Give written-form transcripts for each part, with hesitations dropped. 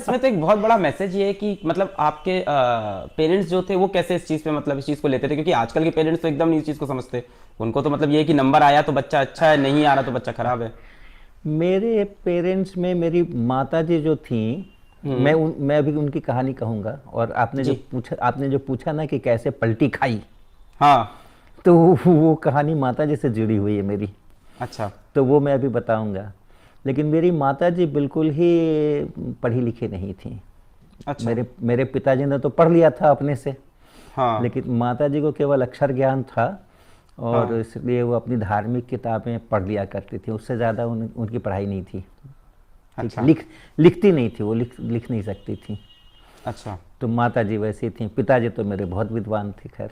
इसमें तो एक बहुत बड़ा मैसेज ये है कि मतलब आपके पेरेंट्स जो थे वो कैसे इस चीज़ पे मतलब इस चीज़ को लेते थे, क्योंकि आजकल के पेरेंट्स तो एकदम नहीं इस चीज़ को समझते। उनको तो मतलब ये है कि नंबर आया तो बच्चा अच्छा है, नहीं आ रहा तो बच्चा खराब है। मेरे पेरेंट्स में मेरी माता जी जो थी, मैं अभी उनकी कहानी कहूँगा। और जी। आपने जो पूछा ना कि कैसे पलटी खाई, हाँ। तो वो कहानी माता जी से जुड़ी हुई है मेरी। अच्छा। तो वो मैं अभी बताऊंगा। लेकिन मेरी माता जी बिल्कुल ही पढ़ी लिखी नहीं थी। अच्छा। मेरे मेरे पिताजी ने तो पढ़ लिया था अपने से, हाँ। लेकिन माता जी को केवल अक्षर ज्ञान था, और हाँ। इसलिए वो अपनी धार्मिक किताबें पढ़ लिया करती थी। उससे ज़्यादा उनकी पढ़ाई नहीं थी। ठीक है, अच्छा। लिखती नहीं थी वो, लिख नहीं सकती थी। अच्छा। तो माता जी वैसी थी। पिताजी तो मेरे बहुत विद्वान थे खैर।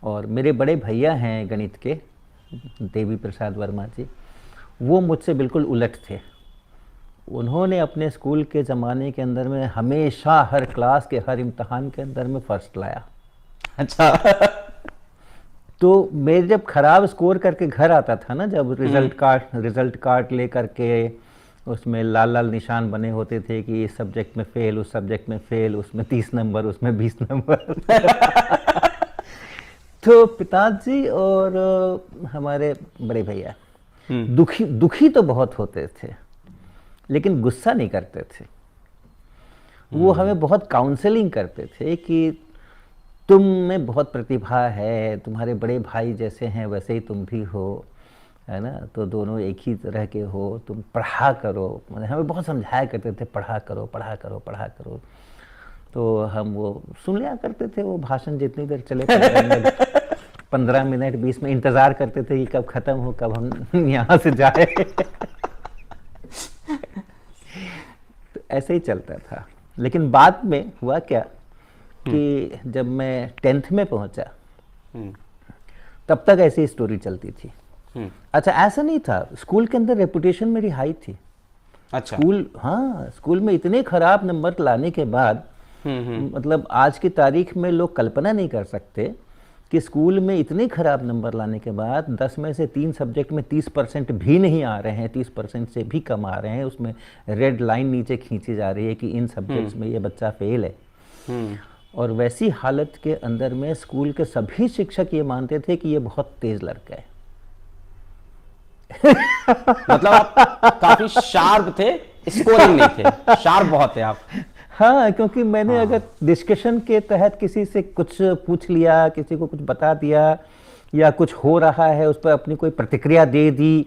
और मेरे बड़े भैया हैं गणित के, देवी प्रसाद वर्मा जी, वो मुझसे बिल्कुल उलट थे। उन्होंने अपने स्कूल के ज़माने के अंदर में हमेशा हर क्लास के हर इम्तहान के अंदर में फर्स्ट लाया। अच्छा। तो मैं जब खराब स्कोर करके घर आता था ना, जब रिजल्ट कार्ड ले करके उसमें लाल लाल निशान बने होते थे कि इस सब्जेक्ट में फेल, उस सब्जेक्ट में फेल, उसमें 30 नंबर, उसमें 20 नंबर। तो पिताजी और हमारे बड़े भैया दुखी दुखी तो बहुत होते थे, लेकिन गुस्सा नहीं करते थे। वो हमें बहुत काउंसलिंग करते थे कि तुम में बहुत प्रतिभा है, तुम्हारे बड़े भाई जैसे हैं वैसे ही तुम भी हो, है ना, तो दोनों एक ही तरह के हो, तुम पढ़ा करो। मतलब हमें बहुत समझाया करते थे, पढ़ा करो पढ़ा करो पढ़ा करो। तो हम वो सुन लिया करते थे, वो भाषण जितनी देर चले, 15 मिनट 20 मिनट इंतज़ार करते थे कि कब ख़त्म हो, कब हम यहाँ से जाए। तो ऐसे ही चलता था। लेकिन बाद में हुआ क्या कि जब मैं 10th में पहुंचा, तब तक ऐसी स्टोरी चलती थी। अच्छा, ऐसा नहीं था, स्कूल के अंदर रेपुटेशन मेरी हाई थी। अच्छा। स्कूल में इतने खराब नंबर लाने के बाद, मतलब आज की तारीख में लोग कल्पना नहीं कर सकते कि स्कूल में इतने खराब नंबर लाने के बाद 10 में से 3 सब्जेक्ट में 30% भी नहीं आ रहे हैं, 30% से भी कम आ रहे हैं, उसमें रेड लाइन नीचे खींची जा रही है कि इन सब्जेक्ट्स में ये बच्चा फेल है। और वैसी हालत के अंदर में स्कूल के सभी शिक्षक ये मानते थे कि ये बहुत तेज लड़का है। मतलब आप काफी शार्प थे, स्कोरिंग नहीं थे, शार्प बहुत थे आप। हाँ, क्योंकि मैंने अगर हाँ। डिस्कशन के तहत किसी से कुछ पूछ लिया, किसी को कुछ बता दिया, या कुछ हो रहा है उस पर अपनी कोई प्रतिक्रिया दे दी,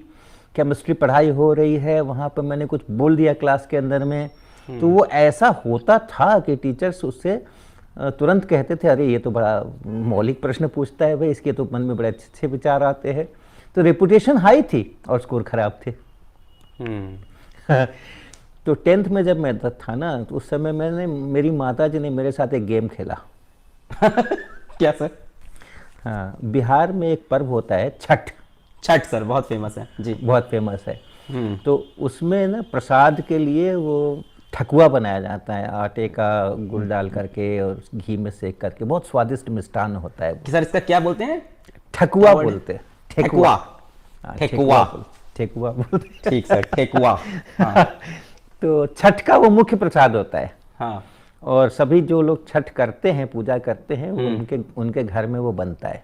केमिस्ट्री पढ़ाई हो रही है वहाँ पर मैंने कुछ बोल दिया क्लास के अंदर में, तो वो ऐसा होता था कि टीचर्स उससे तुरंत कहते थे, अरे ये तो बड़ा मौलिक प्रश्न पूछता है भाई, इसके तो मन में बड़े अच्छे अच्छे विचार आते हैं। तो रेपुटेशन हाई थी और स्कोर खराब थे। तो 10th में जब मैं था ना, तो उस समय मेरी माता जी ने मेरे साथ एक गेम खेला। क्या सर? हाँ, बिहार में एक पर्व होता है छठ। छठ सर बहुत फेमस है जी। बहुत फेमस है। तो उसमें ना प्रसाद के लिए वो ठकुआ बनाया जाता है, आटे का गुड़ डाल करके और घी में सेक करके, बहुत स्वादिष्ट मिष्टान्न होता है वो। कि सर इसका क्या बोलते हैं? ठकुआ क्या word है? बोलते हैं। ठेकुआ। हाँ, ठेकुआ। ठेकुआ बोलते हैं। ठीक सर, ठेकुआ। हाँ। तो छठ का वो मुख्य प्रसाद होता है। हाँ। और सभी जो लोग छठ करते हैं, पूजा करते हैं, वो उनके घर में वो बनता है।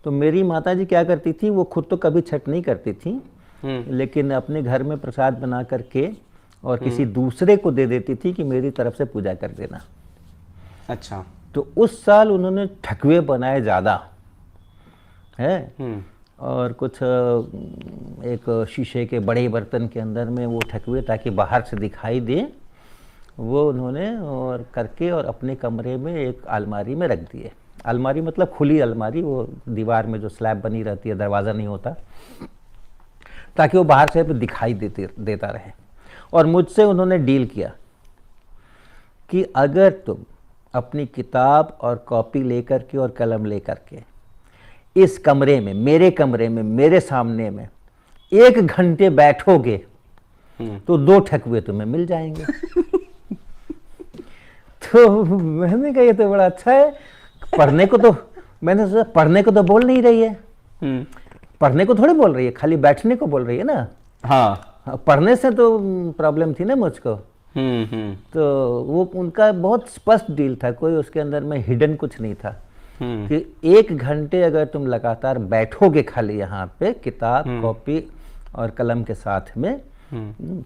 तो मेरी माता जी क्या करती थी, वो खुद तो कभी छठ नहीं करती थी, लेकिन अपने घर में प्रसाद बना करके और किसी दूसरे को दे देती थी कि मेरी तरफ से पूजा कर देना। अच्छा। तो उस साल उन्होंने ठकुए बनाए ज़्यादा है, और कुछ एक शीशे के बड़े बर्तन के अंदर में वो ठकुए, ताकि बाहर से दिखाई दे, वो उन्होंने और करके और अपने कमरे में एक अलमारी में रख दिए। अलमारी मतलब खुली अलमारी, वो दीवार में जो स्लैब बनी रहती है, दरवाज़ा नहीं होता, ताकि वो बाहर से दिखाई देता रहे। और मुझसे उन्होंने डील किया कि अगर तुम अपनी किताब और कॉपी लेकर के और कलम लेकर के इस कमरे में, मेरे कमरे में, मेरे सामने में 1 घंटे बैठोगे तो 2 ठकुए तुम्हें मिल जाएंगे। तो मैंने कहा ये तो बड़ा अच्छा है। पढ़ने को तो मैंने सोचा, पढ़ने को तो बोल नहीं रही है, पढ़ने को थोड़ी बोल रही है, खाली बैठने को बोल रही है ना। हाँ। पढ़ने से तो प्रॉब्लम थी ना मुझको। तो वो उनका बहुत स्पष्ट डील था, कोई उसके अंदर में हिडन कुछ नहीं था कि 1 घंटे अगर तुम लगातार बैठोगे खाली यहाँ पे किताब कॉपी और कलम के साथ में,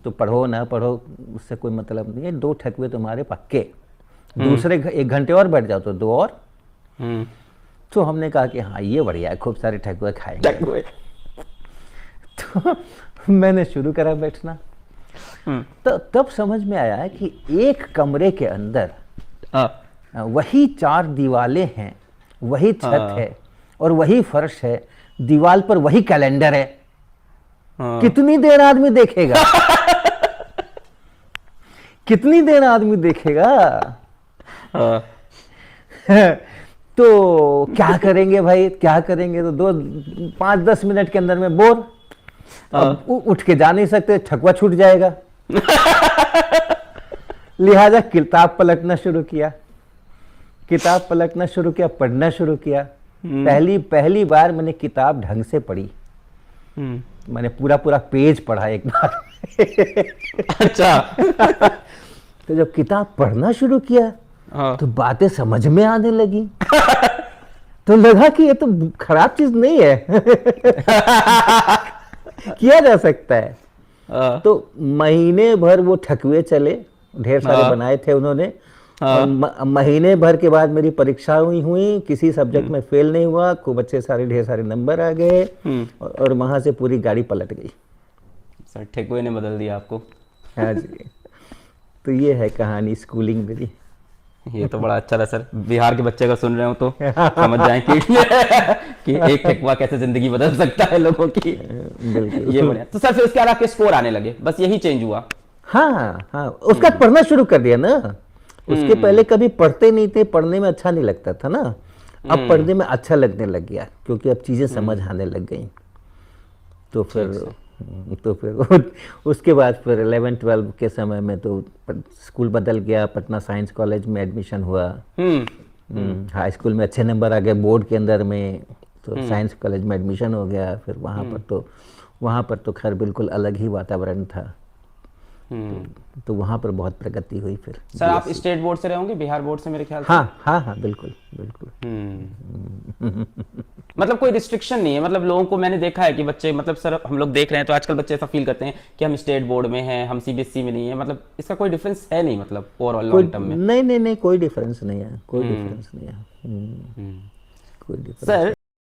तो पढ़ो ना पढ़ो उससे कोई मतलब नहीं है, 2 ठकुए तुम्हारे पक्के, दूसरे 1 घंटे और बैठ जाओ तो 2 और। तो हमने कहा कि हाँ ये बढ़िया है, खूब सारे ठकुए खाएंगे। तो मैंने शुरू करा बैठना। तो तब समझ में आया है कि एक कमरे के अंदर वही 4 दीवालें हैं, वही छत है और वही फर्श है, दीवाल पर वही कैलेंडर है। कितनी देर आदमी देखेगा? कितनी देर आदमी देखेगा? तो क्या करेंगे भाई, क्या करेंगे? तो 5-10 मिनट के अंदर में बोर, अब उठ के जा नहीं सकते, ठकुआ छूट जाएगा। लिहाजा किताब पलटना शुरू किया, किताब पलटना शुरू किया, पढ़ना शुरू किया। पहली बार मैंने किताब ढंग से पढ़ी, मैंने पूरा पेज पढ़ा एक बार। अच्छा। तो जब किताब पढ़ना शुरू किया तो बातें समझ में आने लगी। तो लगा कि ये तो खराब चीज नहीं है, किया जा सकता है। तो महीने भर वो ठकुए चले, ढेर सारे बनाए थे उन्होंने। और महीने भर के बाद मेरी परीक्षा हुई, किसी सब्जेक्ट में फेल नहीं हुआ, खूब अच्छे सारे ढेर सारे नंबर आ गए और वहां से पूरी गाड़ी पलट गई। सर ठकुए ने बदल दिया आपको। हाँ जी। तो ये है कहानी स्कूलिंग मेरी। ये तो बड़ा अच्छा था सर, बिहार के बच्चे का सुन रहे हो तो समझ जाए कि एक ठेकुआ कैसे जिंदगी बदल सकता है लोगों की। बिल्कुल। ये बढ़िया। तो सर फिर उसके बाद आपके स्कोर आने लगे, बस यही चेंज हुआ? हाँ, उसका पढ़ना शुरू कर दिया ना। उसके पहले कभी पढ़ते नहीं थे, पढ़ने में अच्छा नहीं लगता था ना। अब पढ़ने में अच्छा लगने लग गया क्योंकि अब चीजें समझ आने लग गई। तो फिर उसके बाद फिर 11-12 के समय में तो स्कूल बदल गया, पटना साइंस कॉलेज में एडमिशन हुआ। हाई स्कूल में अच्छे नंबर आ गए बोर्ड के अंदर में, तो साइंस कॉलेज में एडमिशन हो गया। फिर वहाँ पर तो खैर बिल्कुल अलग ही वातावरण था। तो वहाँ पर बहुत प्रगति हुई। फिर सर आप स्टेट बोर्ड से रहे होंगे, बिहार बोर्ड से मेरे ख्याल से? हाँ, बिल्कुल। मतलब कोई रिस्ट्रिक्शन नहीं है, मतलब लोगों को मैंने देखा है कि बच्चे, मतलब सर हम लोग देख रहे हैं तो आजकल बच्चे ऐसा फील करते हैं कि हम स्टेट बोर्ड में हैं, हम सीबीएसई में नहीं है। मतलब इसका कोई डिफरेंस है नहीं, मतलब ओवरऑल लॉन्ग टर्म में? नहीं, कोई डिफरेंस नहीं है, कोई डिफरेंस नहीं है। सर